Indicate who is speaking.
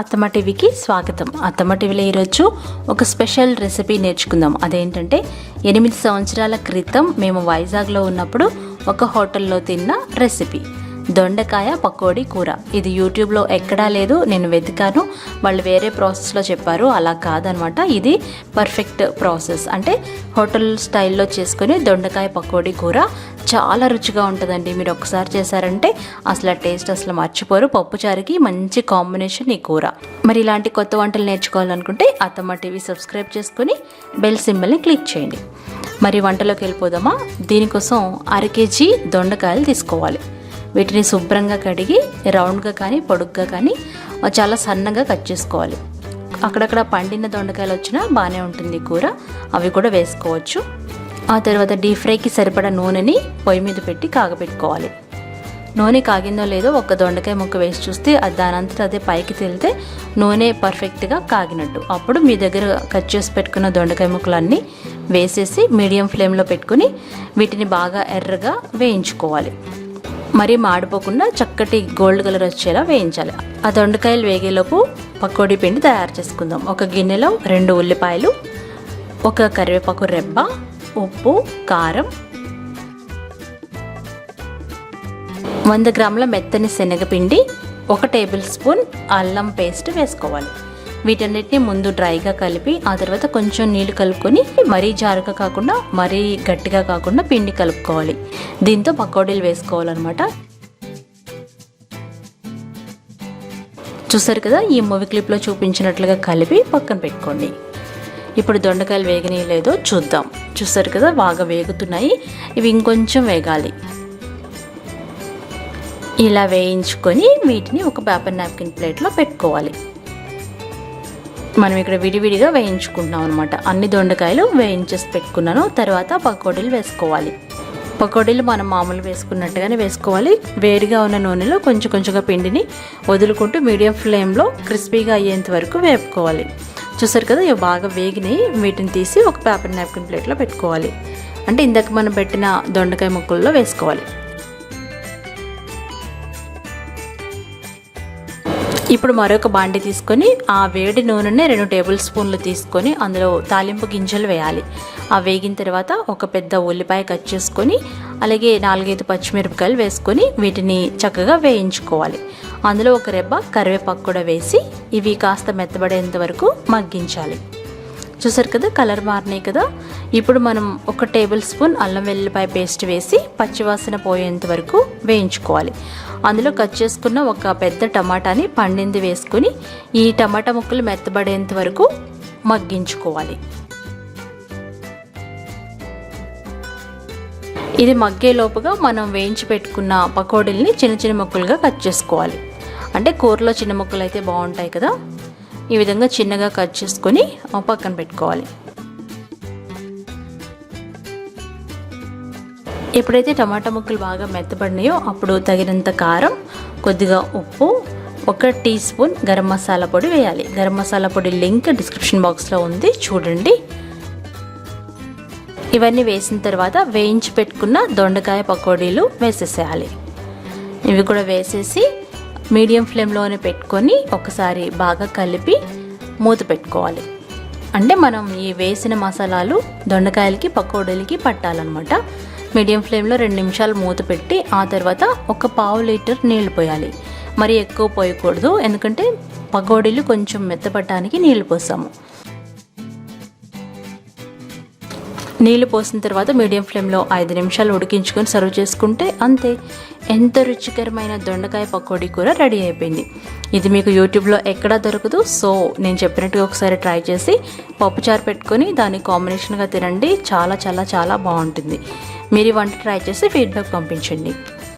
Speaker 1: అత్తమ్మ టీవీకి స్వాగతం. అత్తమ్మ టీవీలో ఈరోజు ఒక స్పెషల్ రెసిపీ నేర్చుకుందాం. అదేంటంటే 8 సంవత్సరాల క్రితం మేము వైజాగ్లో ఉన్నప్పుడు ఒక హోటల్లో తిన్న రెసిపీ దొండకాయ పకోడీ కూర. ఇది యూట్యూబ్లో ఎక్కడా లేదు, నేను వెతికాను. వాళ్ళు వేరే ప్రాసెస్లో చెప్పారు, అలా కాదనమాట. ఇది పర్ఫెక్ట్ ప్రాసెస్. అంటే హోటల్ స్టైల్లో చేసుకుని దొండకాయ పకోడీ కూర చాలా రుచిగా ఉంటుందండి. మీరు ఒకసారి చేశారంటే అసలు టేస్ట్ అసలు మర్చిపోరు. పప్పుచారుకి మంచి కాంబినేషన్ ఈ కూర. మరి ఇలాంటి కొత్త వంటలు నేర్చుకోవాలనుకుంటే అత్తమ్మ టీవీ సబ్స్క్రైబ్ చేసుకుని బెల్ సింబల్ని క్లిక్ చేయండి. మరి వంటలోకి వెళ్ళిపోదామా. దీనికోసం 1/2 కేజీ దొండకాయలు తీసుకోవాలి. వీటిని శుభ్రంగా కడిగి రౌండ్గా కానీ పొడుగ్గా కానీ చాలా సన్నగా కట్ చేసుకోవాలి. అక్కడక్కడ పండిన దొండకాయలు వచ్చినా బాగానే ఉంటుంది కూర, అవి కూడా వేసుకోవచ్చు. ఆ తర్వాత డీప్ ఫ్రైకి సరిపడా నూనెని పొయ్యి మీద పెట్టి కాగబెట్టుకోవాలి. నూనె కాగిందో లేదో ఒక దొండకాయ ముక్క వేసి చూస్తే అది దానంతటా అదే పైకి తేలితే నూనె పర్ఫెక్ట్గా కాగినట్టు. అప్పుడు మీ దగ్గర కట్ చేసి పెట్టుకున్న దొండకాయ ముక్కలన్నీ వేసేసి మీడియం ఫ్లేమ్లో పెట్టుకుని వీటిని బాగా ఎర్రగా వేయించుకోవాలి. మరీ మాడిపోకుండా చక్కటి గోల్డ్ కలర్ వచ్చేలా వేయించాలి. ఆ దొండకాయలు వేగేలోపు పకోడీ పిండి తయారు చేసుకుందాం. ఒక గిన్నెలో 2 ఉల్లిపాయలు, ఒక కరివేపాకు రెబ్బ, ఉప్పు, కారం, 100 గ్రాముల మెత్తని శనగపిండి, 1 టేబుల్ స్పూన్ అల్లం పేస్ట్ వేసుకోవాలి. వీటన్నిటిని ముందు డ్రైగా కలిపి ఆ తర్వాత కొంచెం నీళ్లు కలుపుకొని మరీ జారుగా కాకుండా మరీ గట్టిగా కాకుండా పిండి కలుపుకోవాలి. దీంతో పకోడీలు వేసుకోవాలన్నమాట. చూసారు కదా, ఈ మూవీ క్లిప్లో చూపించినట్లుగా కలిపి పక్కన పెట్టుకోండి. ఇప్పుడు దొండకాయలు వేగనీయ లేదో చూద్దాం. చూసారు కదా, బాగా వేగుతున్నాయి. ఇవి ఇంకొంచెం వేగాలి. ఇలా వేయించుకొని వీటిని ఒక పేపర్ నాప్కిన్ ప్లేట్లో పెట్టుకోవాలి. మనం ఇక్కడ విడివిడిగా వేయించుకుంటున్నాం అనమాట. అన్ని దొండకాయలు వేయించేసి పెట్టుకున్నాను. తర్వాత పకోడీలు వేసుకోవాలి. పకోడీలు మనం మామూలు వేసుకున్నట్టుగానే వేసుకోవాలి. వేడిగా ఉన్న నూనెలో కొంచెం కొంచెంగా పిండిని వదులుకుంటూ మీడియం ఫ్లేమ్లో క్రిస్పీగా అయ్యేంత వరకు వేపుకోవాలి. చూసారు కదా, ఇవి బాగా వేగినాయి. వీటిని తీసి ఒక పేపర్ నాప్కిన్ ప్లేట్లో పెట్టుకోవాలి. అంటే ఇందాక మనం పెట్టిన దొండకాయ ముక్కల్లో వేసుకోవాలి. ఇప్పుడు మరొక బాండి తీసుకొని ఆ వేడి నూనెని 2 టేబుల్ స్పూన్లు తీసుకొని అందులో తాలింపు గింజలు వేయాలి. ఆ వేగిన తర్వాత ఒక పెద్ద ఉల్లిపాయ కట్ చేసుకొని అలాగే 4-5 పచ్చిమిరపకాయలు వేసుకొని వీటిని చక్కగా వేయించుకోవాలి. అందులో ఒక రెబ్బ కరివేపాకు కూడా వేసి ఇవి కాస్త మెత్తబడేంత వరకు మగ్గించాలి. చూసారు కదా, కలర్ మారినాయి కదా. ఇప్పుడు మనం 1 టేబుల్ స్పూన్ అల్లం వెల్లుల్లిపాయ పేస్ట్ వేసి పచ్చివాసన పోయేంత వరకు వేయించుకోవాలి. అందులో కట్ చేసుకున్న ఒక పెద్ద టమాటాని పండింది వేసుకుని ఈ టమాటా ముక్కలు మెత్తబడేంత వరకు మగ్గించుకోవాలి. ఇది మగ్గేలోపుగా మనం వేయించి పెట్టుకున్న పకోడీల్ని చిన్న చిన్న ముక్కలుగా కట్ చేసుకోవాలి. అంటే కూరలో చిన్న ముక్కలు అయితే బాగుంటాయి కదా. ఈ విధంగా చిన్నగా కట్ చేసుకొని పక్కన పెట్టుకోవాలి. ఎప్పుడైతే టమాటా ముక్కలు బాగా మెత్తబడినాయో అప్పుడు తగినంత కారం, కొద్దిగా ఉప్పు, 1 టీ స్పూన్ గరం మసాలా పొడి వేయాలి. గరం మసాలా పొడి లింక్ డిస్క్రిప్షన్ బాక్స్లో ఉంది, చూడండి. ఇవన్నీ వేసిన తర్వాత వేయించి పెట్టుకున్న దొండకాయ పకోడీలు వేసేసేయాలి. ఇవి కూడా వేసేసి మీడియం ఫ్లేమ్లోనే పెట్టుకొని ఒకసారి బాగా కలిపి మూత పెట్టుకోవాలి. అంటే మనం ఈ వేసిన మసాలాలు దొండకాయలకి పకోడీలకి పట్టాలన్నమాట. మీడియం ఫ్లేమ్లో 2 నిమిషాలు మూత పెట్టి ఆ తర్వాత ఒక 1/2 లీటర్ నీళ్లు పోయాలి. మరి ఎక్కువ పోయకూడదు, ఎందుకంటే పకోడీలు కొంచెం మెత్తపడటానికి నీళ్లు పోసాము. నీళ్లు పోసిన తర్వాత మీడియం ఫ్లేమ్లో 5 నిమిషాలు ఉడికించుకొని సర్వ్ చేసుకుంటే అంతే, ఎంత రుచికరమైన దొండకాయ పకోడీ కూర రెడీ అయిపోయింది. ఇది మీకు యూట్యూబ్లో ఎక్కడా దొరకదు. సో నేను చెప్పినట్టుగా ఒకసారి ట్రై చేసి పప్పుచారు పెట్టుకొని దాని కాంబినేషన్గా తినండి. చాలా చాలా చాలా బాగుంటుంది. మీరు ఈ వంట ట్రై చేసి ఫీడ్బ్యాక్ పంపించండి.